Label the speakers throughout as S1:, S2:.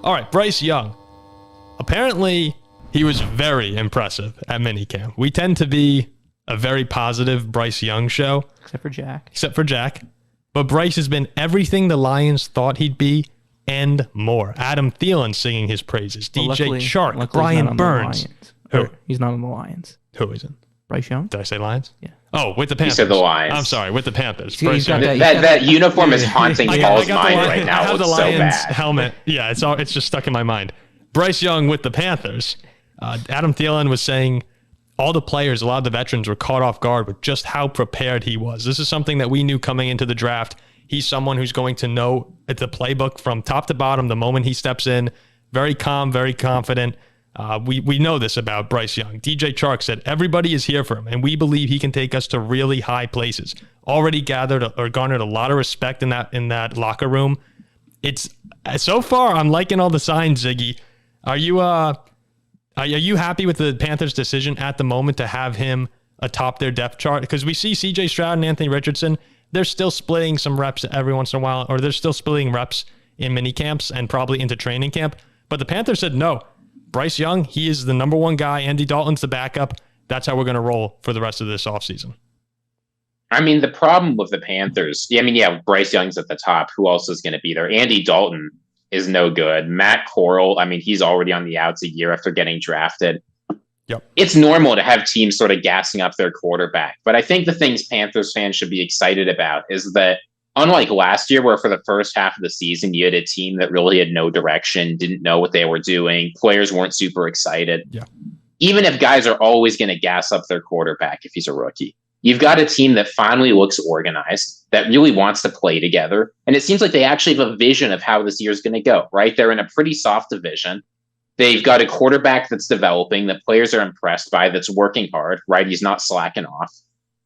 S1: All right, Bryce Young. Apparently, he was very impressive at minicamp. We tend to be a very positive Bryce Young show.
S2: Except for Jack.
S1: But Bryce has been everything the Lions thought he'd be and more. Adam Thielen singing his praises.
S2: Well,
S1: DJ
S2: luckily,
S1: Chark, Brian Burns.
S2: Who? He's not on the Lions.
S1: Who isn't?
S2: Bryce Young?
S1: Did I say Lions?
S2: Yeah.
S1: Oh, with the Panthers.
S3: You said the Lions.
S1: I'm sorry, with the Panthers.
S2: He's got
S3: that uniform is haunting Paul's mind right now.
S1: I have the
S3: It's
S1: Lions
S3: so bad.
S1: helmet. Yeah, it's just stuck in my mind. Bryce Young with the Panthers. Adam Thielen was saying all the players, a lot of the veterans were caught off guard with just how prepared he was. This is something that we knew coming into the draft. He's someone who's going to know the playbook from top to bottom the moment he steps in. Very calm, very confident. We know this about Bryce Young. DJ Chark said everybody is here for him, and we believe he can take us to really high places. Already gathered or garnered a lot of respect in that locker room. It's so far I'm liking all the signs, Ziggy. Are you happy with the Panthers' decision at the moment to have him atop their depth chart? Because we see CJ Stroud and Anthony Richardson, they're still splitting some reps every once in a while, or they're still splitting reps in mini camps and probably into training camp. But the Panthers said no. Bryce Young, he is the number one guy. Andy Dalton's the backup. That's how we're going to roll for the rest of this offseason.
S3: I mean, the problem with the Panthers, Bryce Young's at the top. Who else is going to be there? Andy Dalton is no good. Matt Corral, he's already on the outs a year after getting drafted.
S1: Yep.
S3: It's normal to have teams sort of gassing up their quarterback. But I think the things Panthers fans should be excited about is that unlike last year, where for the first half of the season, you had a team that really had no direction, didn't know what they were doing, players weren't super excited.
S1: Yeah.
S3: Even if guys are always going to gas up their quarterback if he's a rookie, you've got a team that finally looks organized, that really wants to play together. And it seems like they actually have a vision of how this year is going to go, right? They're in a pretty soft division. They've got a quarterback that's developing, that players are impressed by, that's working hard, right? He's not slacking off.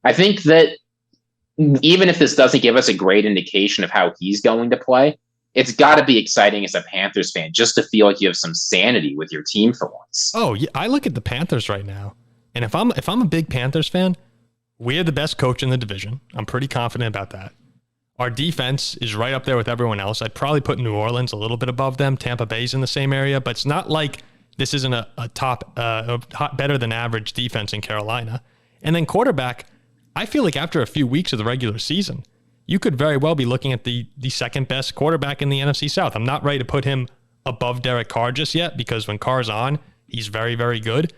S3: I think that even if this doesn't give us a great indication of how he's going to play, it's got to be exciting as a Panthers fan just to feel like you have some sanity with your team for once.
S1: Oh, yeah. I look at the Panthers right now, and if I'm a big Panthers fan, we have the best coach in the division. I'm pretty confident about that. Our defense is right up there with everyone else. I'd probably put New Orleans a little bit above them. Tampa Bay's in the same area, but it's not like this isn't a top, better than average defense in Carolina. And then quarterback, I feel like after a few weeks of the regular season, you could very well be looking at the second best quarterback in the NFC South. I'm not ready to put him above Derek Carr just yet, because when Carr's on, he's very, very good.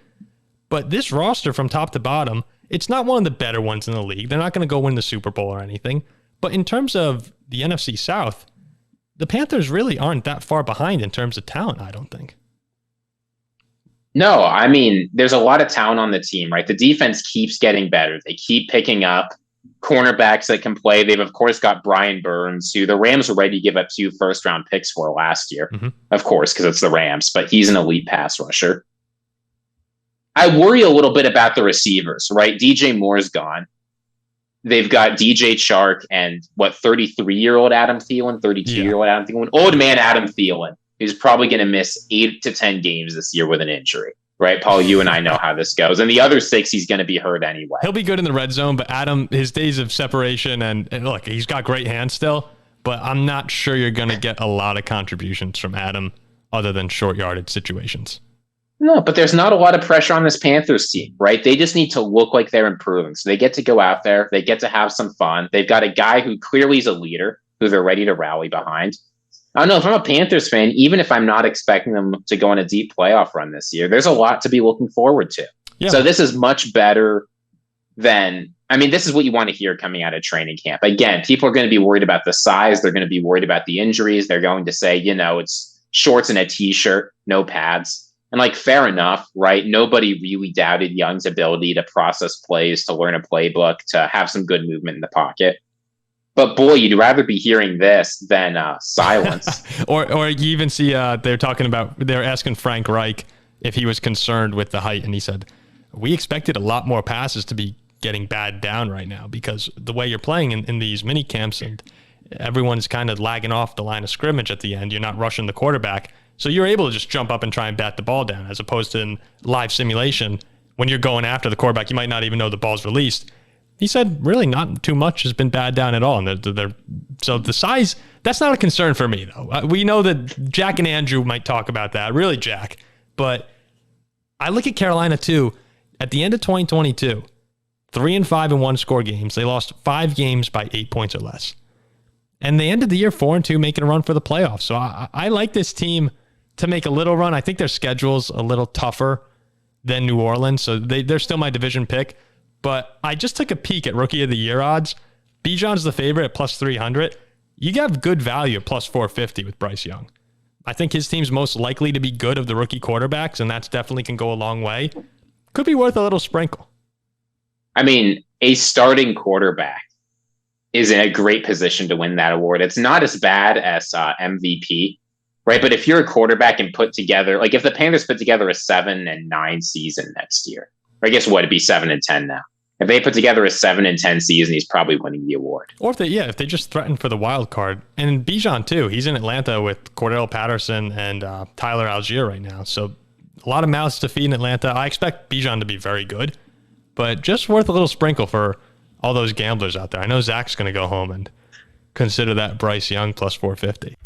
S1: But this roster from top to bottom, it's not one of the better ones in the league. They're not going to go win the Super Bowl or anything. But in terms of the NFC South, the Panthers really aren't that far behind in terms of talent, I don't think.
S3: No, there's a lot of talent on the team, right? The defense keeps getting better. They keep picking up cornerbacks that can play. They've, of course, got Brian Burns, who the Rams were ready to give up 2 first-round picks for last year, of course, because it's the Rams, but he's an elite pass rusher. I worry a little bit about the receivers, right? DJ Moore's gone. They've got DJ Chark and 33-year-old Adam Thielen, 32-year-old Adam Thielen, old man Adam Thielen, who's probably going to miss 8 to 10 games this year with an injury, right? Paul, you and I know how this goes. And the other 6, he's going to be hurt anyway.
S1: He'll be good in the red zone, but Adam, his days of separation, and look, he's got great hands still, but I'm not sure you're going to get a lot of contributions from Adam other than short yardage situations.
S3: No, but there's not a lot of pressure on this Panthers team, right? They just need to look like they're improving. So they get to go out there. They get to have some fun. They've got a guy who clearly is a leader, who they're ready to rally behind. I don't know, if I'm a Panthers fan, even if I'm not expecting them to go on a deep playoff run this year, there's a lot to be looking forward to. Yeah. So this is much better than, this is what you want to hear coming out of training camp. Again, people are going to be worried about the size. They're going to be worried about the injuries. They're going to say, it's shorts and a t-shirt, no pads. And fair enough, right? Nobody really doubted Young's ability to process plays, to learn a playbook, to have some good movement in the pocket. But boy, you'd rather be hearing this than silence.
S1: or you even see they're asking Frank Reich if he was concerned with the height. And he said, we expected a lot more passes to be getting bad down right now because the way you're playing in these mini camps and everyone's kind of lagging off the line of scrimmage at the end. You're not rushing the quarterback. So you're able to just jump up and try and bat the ball down, as opposed to in live simulation, when you're going after the quarterback, you might not even know the ball's released. he said really not too much has been bad down at all. And so the size, that's not a concern for me, though. We know that Jack and Andrew might talk about that, really Jack. But I look at Carolina, too. At the end of 2022, 3-5 in one-score games. They lost 5 games by 8 points or less. And they ended the year 4-2, making a run for the playoffs. So I like this team to make a little run. I think their schedule's a little tougher than New Orleans, so they're still my division pick. But I just took a peek at Rookie of the Year odds. Bijan's the favorite at plus 300. You have good value at plus 450 with Bryce Young. I think his team's most likely to be good of the rookie quarterbacks, and that's definitely can go a long way. Could be worth a little sprinkle.
S3: I mean, a starting quarterback is in a great position to win that award. It's not as bad as MVP, right? But if you're a quarterback and put together, like if the Panthers put together a 7-9 season next year, or I guess what, it'd be 7-10 now. If they put together a 7-10 season, he's probably winning the award.
S1: Or if they just threaten for the wild card. And Bijan too. He's in Atlanta with Cordell Patterson and Tyler Algier right now. So a lot of mouths to feed in Atlanta. I expect Bijan to be very good, but just worth a little sprinkle for all those gamblers out there. I know Zach's going to go home and consider that Bryce Young plus 450.